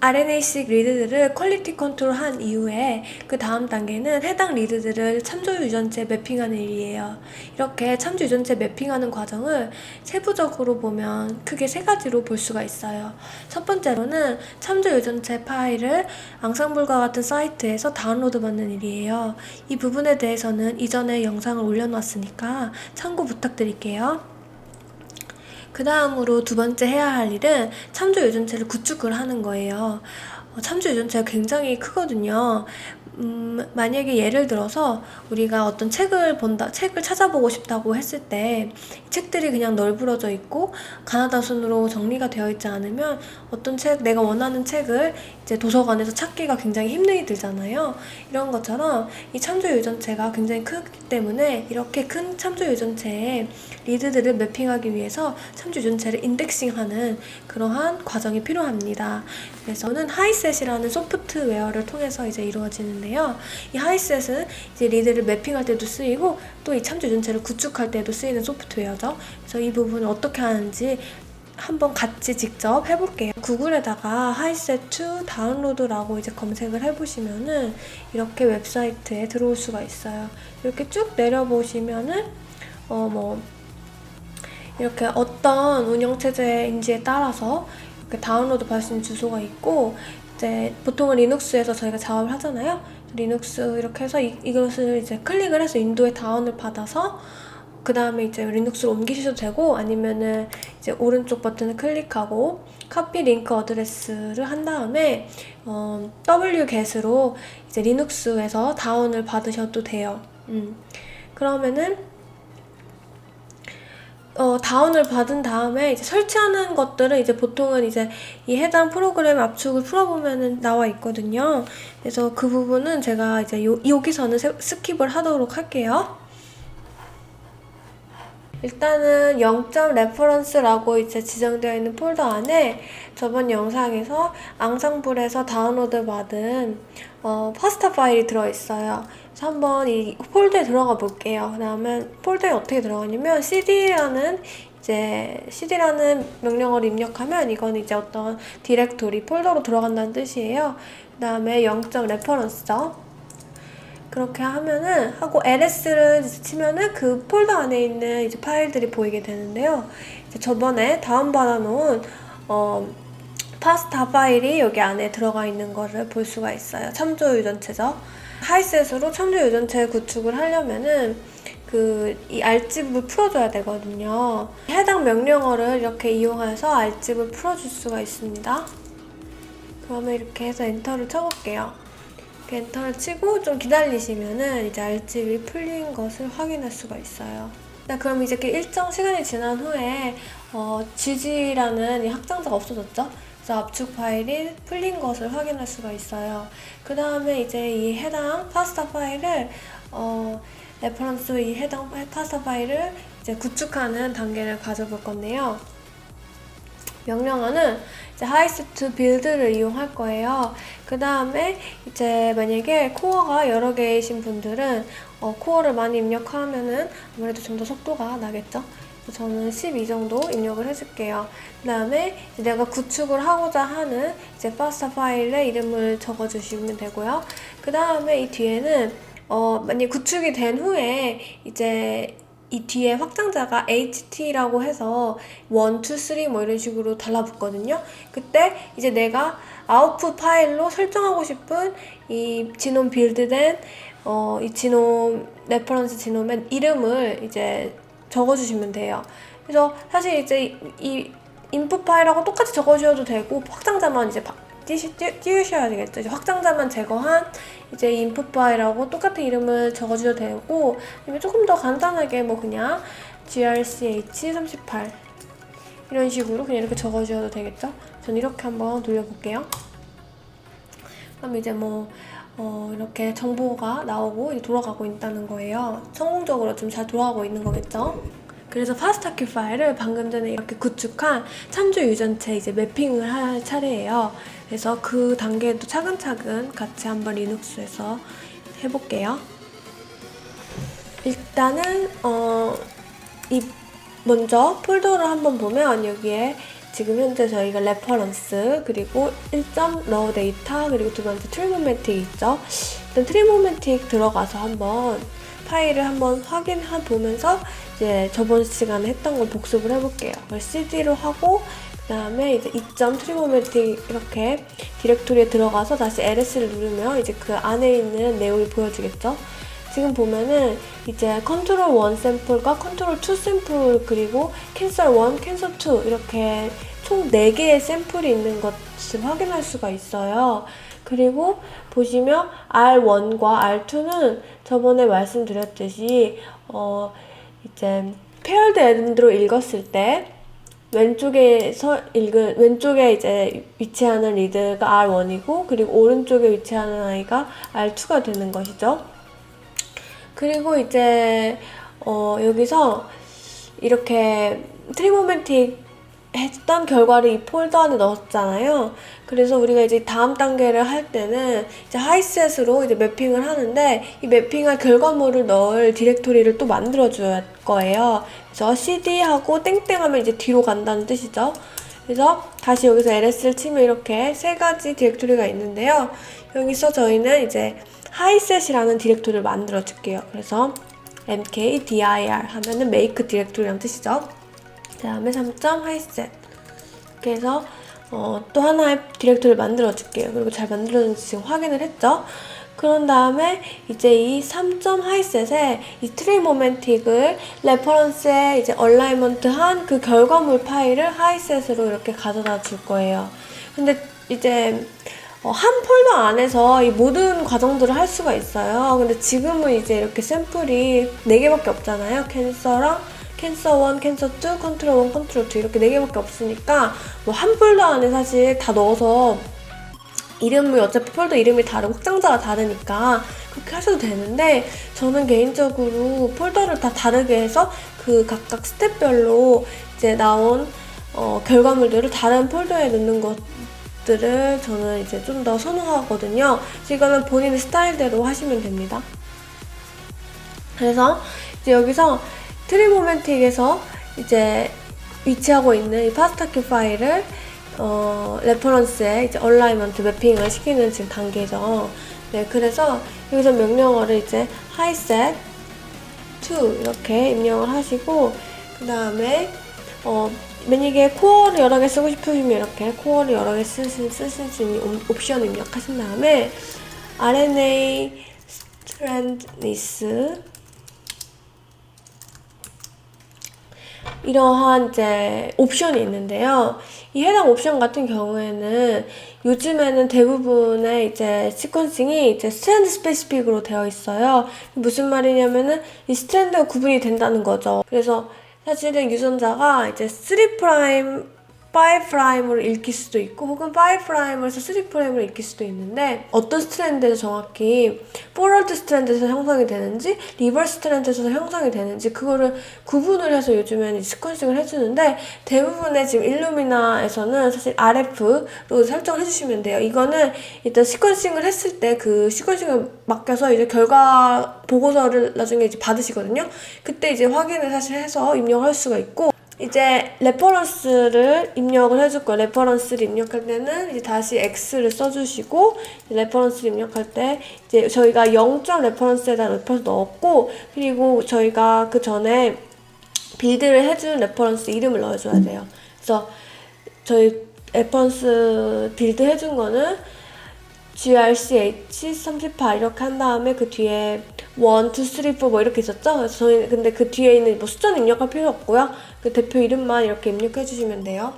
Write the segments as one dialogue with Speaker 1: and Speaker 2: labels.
Speaker 1: RNA-식 리드들을 퀄리티 컨트롤한 이후에 그 다음 단계는 해당 리드들을 참조 유전체에 매핑하는 일이에요. 이렇게 참조 유전체 매핑하는 과정을 세부적으로 보면 크게 세 가지로 볼 수가 있어요. 첫 번째로는 참조 유전체 파일을 앙상블과 같은 사이트에서 다운로드 받는 일이에요. 이 부분에 대해서는 이전에 영상을 올려놨으니까 참고 부탁드릴게요. 그 다음으로 두 번째 해야 할 일은 참조 유전체를 구축을 하는 거예요. 참조 유전체가 굉장히 크거든요. 만약에 예를 들어서 우리가 어떤 책을 찾아보고 싶다고 했을 때 책들이 그냥 널브러져 있고 가나다 순으로 정리가 되어 있지 않으면 내가 원하는 책을 이제 도서관에서 찾기가 굉장히 힘들게 들잖아요. 이런 것처럼 이 참조 유전체가 굉장히 크기 때문에 이렇게 큰 참조 유전체에 리드들을 매핑하기 위해서 참조 유전체를 인덱싱하는 그러한 과정이 필요합니다. 그래서 저는 하이셋이라는 소프트웨어를 통해서 이제 이루어지는데요. 이 하이셋은 이제 리드를 매핑할 때도 쓰이고 또 이 참조 유전체를 구축할 때도 쓰이는 소프트웨어죠. 그래서 이 부분을 어떻게 하는지 한번 같이 직접 해볼게요. 구글에다가 하이셋2 다운로드라고 이제 검색을 해보시면은 이렇게 웹사이트에 들어올 수가 있어요. 이렇게 쭉 내려보시면은 이렇게 어떤 운영체제인지에 따라서 이렇게 다운로드 받을 수 있는 주소가 있고, 이제 보통은 리눅스에서 저희가 작업을 하잖아요. 리눅스 이렇게 해서 이것을 이제 클릭을 해서 윈도우에 다운을 받아서 그 다음에 이제 리눅스로 옮기셔도 되고, 아니면은 이제 오른쪽 버튼을 클릭하고 카피 링크 어드레스를 한 다음에 wget으로 이제 리눅스에서 다운을 받으셔도 돼요. 그러면은 다운을 받은 다음에 이제 설치하는 것들은 이제 보통은 이제 이 해당 프로그램 압축을 풀어보면은 나와 있거든요. 그래서 그 부분은 제가 이제 여기서는 스킵을 하도록 할게요. 일단은 0점 레퍼런스라고 이제 지정되어 있는 폴더 안에 저번 영상에서 앙상블에서 다운로드 받은 파스타 파일이 들어있어요. 그래서 한번 이 폴더에 들어가 볼게요. 그 다음에 폴더에 어떻게 들어가냐면 cd라는 명령어를 입력하면 이건 이제 어떤 디렉토리 폴더로 들어간다는 뜻이에요. 그 다음에 0점 레퍼런스죠. 그렇게 하면은 하고 ls를 치면은 그 폴더 안에 있는 이제 파일들이 보이게 되는데요. 이제 저번에 다운받아 놓은 파스타 파일이 여기 안에 들어가 있는 거를 볼 수가 있어요. 참조 유전체죠. 하이셋으로 참조 유전체 구축을 하려면은 이 알집을 풀어줘야 되거든요. 해당 명령어를 이렇게 이용해서 알집을 풀어줄 수가 있습니다. 그러면 이렇게 해서 엔터를 쳐볼게요. 엔터를 치고 좀 기다리시면은 이제 알집이 풀린 것을 확인할 수가 있어요. 그럼 이제 일정 시간이 지난 후에 GG라는 이 확장자가 없어졌죠? 그래서 압축 파일이 풀린 것을 확인할 수가 있어요. 그 다음에 이제 이 해당 파스타 파일을 레퍼런스 이 해당 파스타 파일을 이제 구축하는 단계를 가져볼 건데요. 명령어는 이제 하이셋2 빌드를 이용할 거예요. 그 다음에 이제 만약에 코어가 여러 개이신 분들은 코어를 많이 입력하면은 아무래도 좀 더 속도가 나겠죠. 저는 12 정도 입력을 해줄게요. 그 다음에 내가 구축을 하고자 하는 이제 파스타 파일의 이름을 적어주시면 되고요. 그 다음에 이 뒤에는 만약 구축이 된 후에 이제 이 뒤에 확장자가 ht라고 해서 1, 2, 3 뭐 이런 식으로 달라붙거든요. 그때 이제 내가 아웃풋 파일로 설정하고 싶은 이 지놈 빌드된 이 지놈 레퍼런스 지놈의 이름을 이제 적어주시면 돼요. 그래서 사실 이제 이 인풋 파일하고 똑같이 적어주셔도 되고 확장자만 이제 띄우셔야 되겠죠. 이제 확장자만 제거한 이제 인풋 파일하고 똑같은 이름을 적어주셔도 되고, 아니면 조금 더 간단하게 뭐 그냥 grch38 이런 식으로 그냥 이렇게 적어주셔도 되겠죠. 전 이렇게 한번 돌려볼게요. 그럼 이제 이렇게 정보가 나오고 이제 돌아가고 있다는 거예요. 성공적으로 좀 잘 돌아가고 있는 거겠죠. 그래서 파스타큐 파일을 방금 전에 이렇게 구축한 참조 유전체 이제 매핑을 할 차례예요. 그래서 그 단계도 차근차근 같이 한번 리눅스에서 해볼게요. 일단은 먼저 폴더를 한번 보면 여기에 지금 현재 저희가 레퍼런스, 그리고 1점 러우 데이터, 그리고 두 번째 트리모매틱 있죠. 일단 트리모매틱 들어가서 한번 파일을 한번 확인해 보면서 이제 저번 시간에 했던 걸 복습을 해볼게요. 그걸 CD로 하고 그 다음에 이제 2점 트리모매틱 이렇게 디렉토리에 들어가서 다시 LS를 누르면 이제 그 안에 있는 내용이 보여지겠죠. 지금 보면은 이제 컨트롤 1 샘플과 컨트롤 2 샘플, 그리고 캔슬 1, 캔슬 2 이렇게 총 4개의 샘플이 있는 것을 확인할 수가 있어요. 그리고 보시면 R1과 R2는 저번에 말씀드렸듯이 이제 페어드 엔드로 읽었을 때 왼쪽에 이제 위치하는 리드가 R1이고, 그리고 오른쪽에 위치하는 아이가 R2가 되는 것이죠. 그리고 이제 여기서 이렇게 트리모매틱 했던 결과를 이 폴더 안에 넣었잖아요. 그래서 우리가 이제 다음 단계를 할 때는 이제 하이셋으로 이제 매핑을 하는데, 이 매핑할 결과물을 넣을 디렉토리를 또 만들어줄 거예요. 그래서 cd하고 땡땡 하면 이제 뒤로 간다는 뜻이죠. 그래서 다시 여기서 ls를 치면 이렇게 세 가지 디렉토리가 있는데요. 여기서 저희는 이제 하이셋이라는 디렉토리를 만들어 줄게요. 그래서 mkdir 하면은 make 디렉토리라는 뜻이죠. 그 다음에 3점 하이셋 이렇게 해서 또 하나의 디렉토리를 만들어 줄게요. 그리고 잘 만들어졌는지 지금 확인을 했죠. 그런 다음에 이제 이 3점 하이셋에 이 트리모매틱을 레퍼런스에 이제 얼라이먼트 한 그 결과물 파일을 하이셋으로 이렇게 가져다 줄 거예요. 근데 이제 한 폴더 안에서 이 모든 과정들을 할 수가 있어요. 근데 지금은 이제 이렇게 샘플이 4개밖에 없잖아요. 캔서 1, 캔서 2, 컨트롤 1, 컨트롤 2 이렇게 4개밖에 없으니까 뭐 한 폴더 안에 사실 다 넣어서 이름이 어차피 폴더 이름이 다르고 확장자가 다르니까 그렇게 하셔도 되는데, 저는 개인적으로 폴더를 다 다르게 해서 그 각각 스텝별로 이제 나온 결과물들을 다른 폴더에 넣는 것들을 저는 이제 좀 더 선호하거든요. 그래서 이거는 본인의 스타일대로 하시면 됩니다. 그래서 이제 여기서 트리모매틱에서 이제 위치하고 있는 이 파스타큐 파일을 레퍼런스에 이제 얼라이먼트 매핑을 시키는 지금 단계죠. 네, 그래서 여기서 명령어를 이제 hiset to 이렇게 입력을 하시고, 그 다음에 만약에 코어를 여러 개 쓰고 싶으시면 이렇게 코어를 여러 개 쓰실 수 있는 옵션을 입력하신 다음에 RNA strandness 이러한 이제 옵션이 있는데요. 이 해당 옵션 같은 경우에는 요즘에는 대부분의 이제 시퀀싱이 이제 스트랜드 스페시픽으로 되어 있어요. 무슨 말이냐면은 이 스트랜드가 구분이 된다는 거죠. 그래서 사실은 유전자가 이제 3' 5'으로 읽힐 수도 있고, 혹은 5'에서 3'으로 읽힐 수도 있는데, 어떤 스트랜드에서 정확히 포워드 스트랜드에서 형성이 되는지 리버스 스트랜드에서 형성이 되는지 그거를 구분을 해서 요즘에는 스퀀싱을 해주는데, 대부분의 지금 일루미나에서는 사실 RF로 설정을 해주시면 돼요. 이거는 일단 시퀀싱을 했을 때 그 시퀀싱을 맡겨서 이제 결과 보고서를 나중에 이제 받으시거든요. 그때 이제 확인을 사실 해서 입력할 수가 있고, 이제 레퍼런스를 입력을 해줄 거예요. 레퍼런스를 입력할 때는 이제 다시 X를 써주시고, 레퍼런스를 입력할 때 이제 저희가 0점 레퍼런스에다 레퍼런스 넣었고, 그리고 저희가 그 전에 빌드를 해준 레퍼런스 이름을 넣어줘야 돼요. 그래서 저희 레퍼런스 빌드 해준 거는 GRCH38 이렇게 한 다음에 그 뒤에 1, 2, 3, 4 뭐 이렇게 있었죠? 그래서 저희는 근데 그 뒤에 있는 뭐 숫자는 입력할 필요 없고요. 그 대표 이름만 이렇게 입력해 주시면 돼요.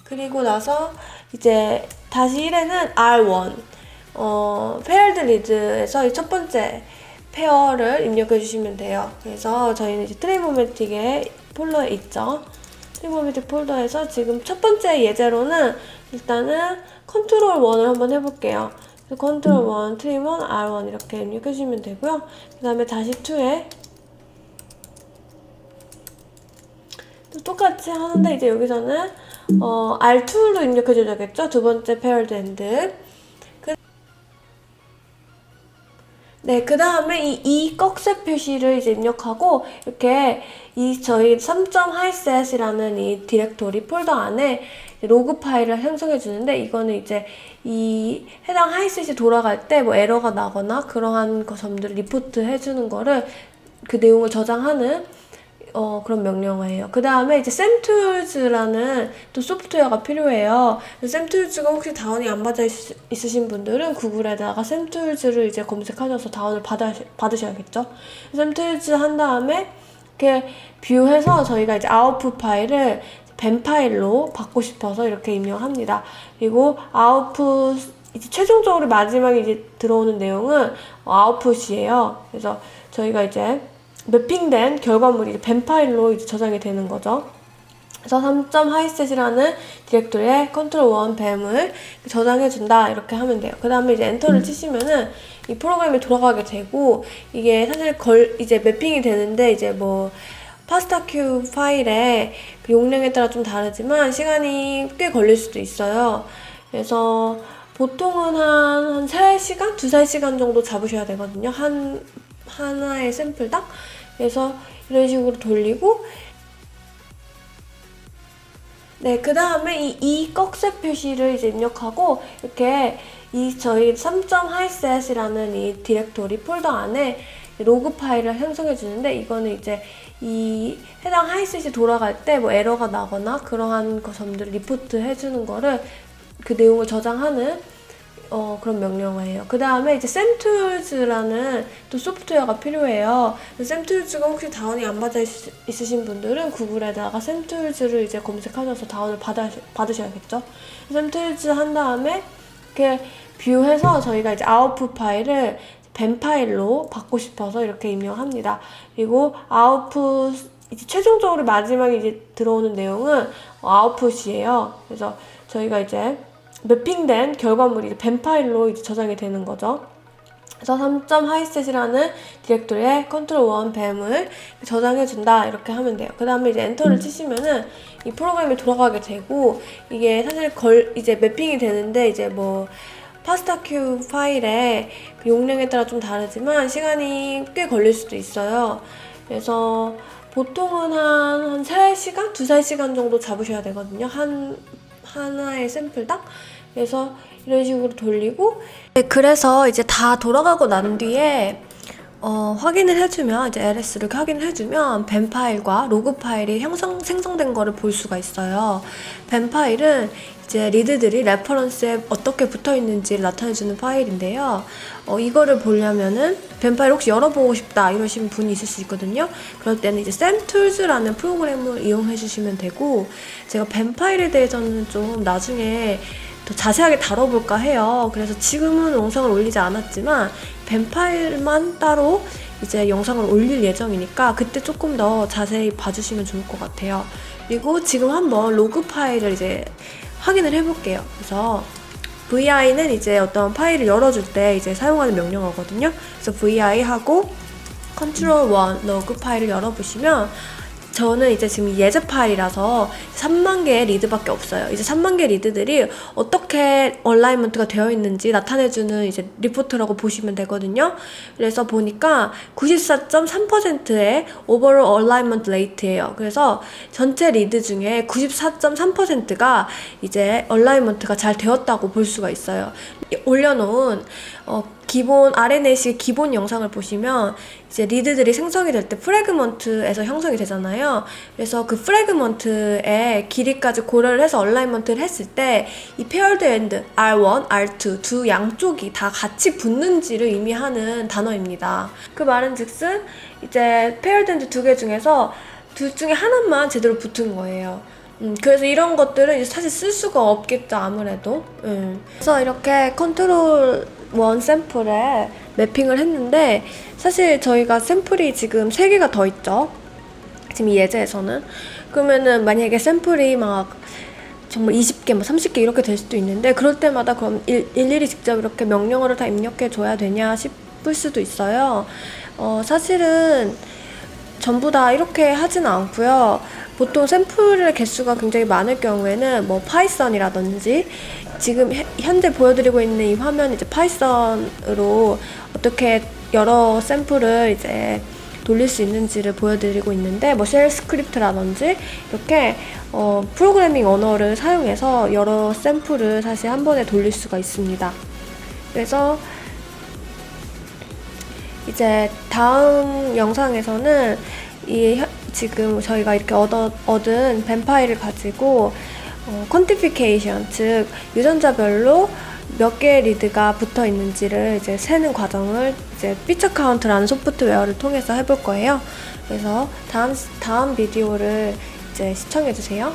Speaker 1: 그리고 나서 이제 다시 1에는 R1 페어드 리드에서 이 첫 번째 페어를 입력해 주시면 돼요. 그래서 저희는 이제 트리모매틱의 폴더에 있죠. 트리모매틱 폴더에서 지금 첫 번째 예제로는 일단은 컨트롤 1을 한번 해볼게요. 컨트롤 1, 트리몬, R1 이렇게 입력해주시면 되고요. 그 다음에 다시 2에 또 똑같이 하는데, 이제 여기서는 R2로 입력해줘야겠죠? 두 번째 paired end. 네, 그 다음에 이 꺽쇠 표시를 이제 입력하고, 이렇게 저희 3.hiset이라는 이 디렉토리 폴더 안에 로그 파일을 형성해 주는데, 이거는 이제 이 해당 하이셋이 돌아갈 때 뭐 에러가 나거나 그러한 점들을 리포트 해주는 거를, 그 내용을 저장하는 그런 명령어예요. 그 다음에 이제 샘툴즈라는 또 소프트웨어가 필요해요. 샘툴즈가 혹시 다운이 안 받아 있으신 분들은 구글에다가 샘툴즈를 이제 검색하셔서 다운을 받으셔야겠죠. 샘툴즈 한 다음에 이렇게 뷰해서 저희가 이제 아웃풋 파일을 벤 파일로 받고 싶어서 이렇게 입력합니다. 그리고 아웃풋 이제 최종적으로 마지막에 이제 들어오는 내용은 아웃풋이에요. 그래서 저희가 이제 매핑된 결과물이 이제 벤 파일로 이제 저장이 되는 거죠. 그래서 3.hiset이라는 디렉토리에 컨트롤 1 뱀을 저장해준다 이렇게 하면 돼요. 그 다음에 이제 엔터를 치시면은 이 프로그램이 돌아가게 되고, 이게 사실 이제 매핑이 되는데 이제 뭐 파스타큐 파일의 그 용량에 따라 좀 다르지만 시간이 꽤 걸릴 수도 있어요. 그래서 보통은 한 3시간? 2~3시간 정도 잡으셔야 되거든요. 하나의 샘플당. 그래서 이런 식으로 돌리고, 네, 그 다음에 이 꺽쇠 표시를 이제 입력하고, 이렇게 저희 3.hiset이라는 이 디렉토리 폴더 안에 로그 파일을 형성해 주는데, 이거는 이제 이 해당 하이셋이 돌아갈 때 뭐 에러가 나거나 그러한 점들을 리포트 해주는 거를, 그 내용을 저장하는 그런 명령어예요. 그 다음에 이제 샘툴즈라는 또 소프트웨어가 필요해요. 샘툴즈가 혹시 다운이 안 받아 있으신 분들은 구글에다가 샘툴즈를 이제 검색하셔서 다운을 받으셔야겠죠. 샘툴즈 한 다음에 이렇게 뷰해서 저희가 이제 아웃풋 파일을 벤 파일로 받고 싶어서 이렇게 입력합니다. 그리고 아웃풋 이제 최종적으로 마지막에 이제 들어오는 내용은 아웃풋이에요. 그래서 저희가 이제 매핑된 결과물이 이제 벤 파일로 이제 저장이 되는 거죠. 그래서 3.hiset이라는 디렉토리에 컨트롤 1 뱀을 저장해준다 이렇게 하면 돼요. 그 다음에 이제 엔터를 치시면은 이 프로그램이 돌아가게 되고, 이게 사실 이제 매핑이 되는데 이제 뭐 파스타큐 파일의 그 용량에 따라 좀 다르지만 시간이 꽤 걸릴 수도 있어요. 그래서 보통은 한 3시간? 2~3시간 정도 잡으셔야 되거든요. 하나의 샘플당. 그래서 이런 식으로 돌리고, 네, 그래서 이제 다 돌아가고 난 뒤에 확인을 해주면, 이제 LS를 확인을 해주면 벤 파일과 로그 파일이 생성된 거를 볼 수가 있어요. 벤 파일은 이제 리드들이 레퍼런스에 어떻게 붙어 있는지를 나타내주는 파일인데요. 이거를 보려면은 벤 파일 혹시 열어보고 싶다 이러신 분이 있을 수 있거든요. 그럴 때는 이제 샘툴즈라는 프로그램을 이용해 주시면 되고, 제가 벤 파일에 대해서는 좀 나중에 더 자세하게 다뤄볼까 해요. 그래서 지금은 영상을 올리지 않았지만 벤 파일만 따로 이제 영상을 올릴 예정이니까 그때 조금 더 자세히 봐주시면 좋을 것 같아요. 그리고 지금 한번 로그 파일을 이제 확인을 해볼게요. 그래서 vi는 이제 어떤 파일을 열어줄 때 이제 사용하는 명령어거든요. 그래서 vi 하고 컨트롤 1 로그 파일을 열어보시면, 저는 이제 지금 예제 파일이라서 3만 개의 리드밖에 없어요. 이제 3만 개 리드들이 어떻게 얼라이먼트가 되어 있는지 나타내주는 이제 리포트라고 보시면 되거든요. 그래서 보니까 94.3%의 오버롤 얼라이먼트 레이트예요. 그래서 전체 리드 중에 94.3%가 이제 얼라이먼트가 잘 되었다고 볼 수가 있어요. 올려놓은 기본 RNA-식 기본 영상을 보시면 이제 리드들이 생성이 될 때 프래그먼트에서 형성이 되잖아요. 그래서 그 프래그먼트의 길이까지 고려를 해서 얼라이먼트를 했을 때 이 paired end R1, R2 두 양쪽이 다 같이 붙는지를 의미하는 단어입니다. 그 말은 즉슨 이제 paired end 두 개 중에서 둘 중에 하나만 제대로 붙은 거예요. 그래서 이런 것들은 이제 사실 쓸 수가 없겠죠, 아무래도. 그래서 이렇게 컨트롤 1 샘플에 매핑을 했는데, 사실 저희가 샘플이 지금 3개가 더 있죠. 지금 이 예제에서는. 그러면은 만약에 샘플이 막 정말 20개, 뭐 30개 이렇게 될 수도 있는데, 그럴 때마다 그럼 일일이 직접 이렇게 명령어를 다 입력해 줘야 되냐 싶을 수도 있어요. 사실은 전부 다 이렇게 하진 않고요. 보통 샘플의 개수가 굉장히 많을 경우에는 뭐 파이썬이라든지 지금 현재 보여드리고 있는 이 화면 이제 파이썬으로 어떻게 여러 샘플을 이제 돌릴 수 있는지를 보여드리고 있는데, 뭐 쉘 스크립트라든지 이렇게 프로그래밍 언어를 사용해서 여러 샘플을 사실 한 번에 돌릴 수가 있습니다. 그래서 이제 다음 영상에서는 지금 저희가 이렇게 얻은 뱀 파일을 가지고 퀀티피케이션, 즉 유전자별로 몇 개의 리드가 붙어 있는지를 이제 세는 과정을 이제 피처 카운트라는 소프트웨어를 통해서 해볼 거예요. 그래서 다음 비디오를 이제 시청해 주세요.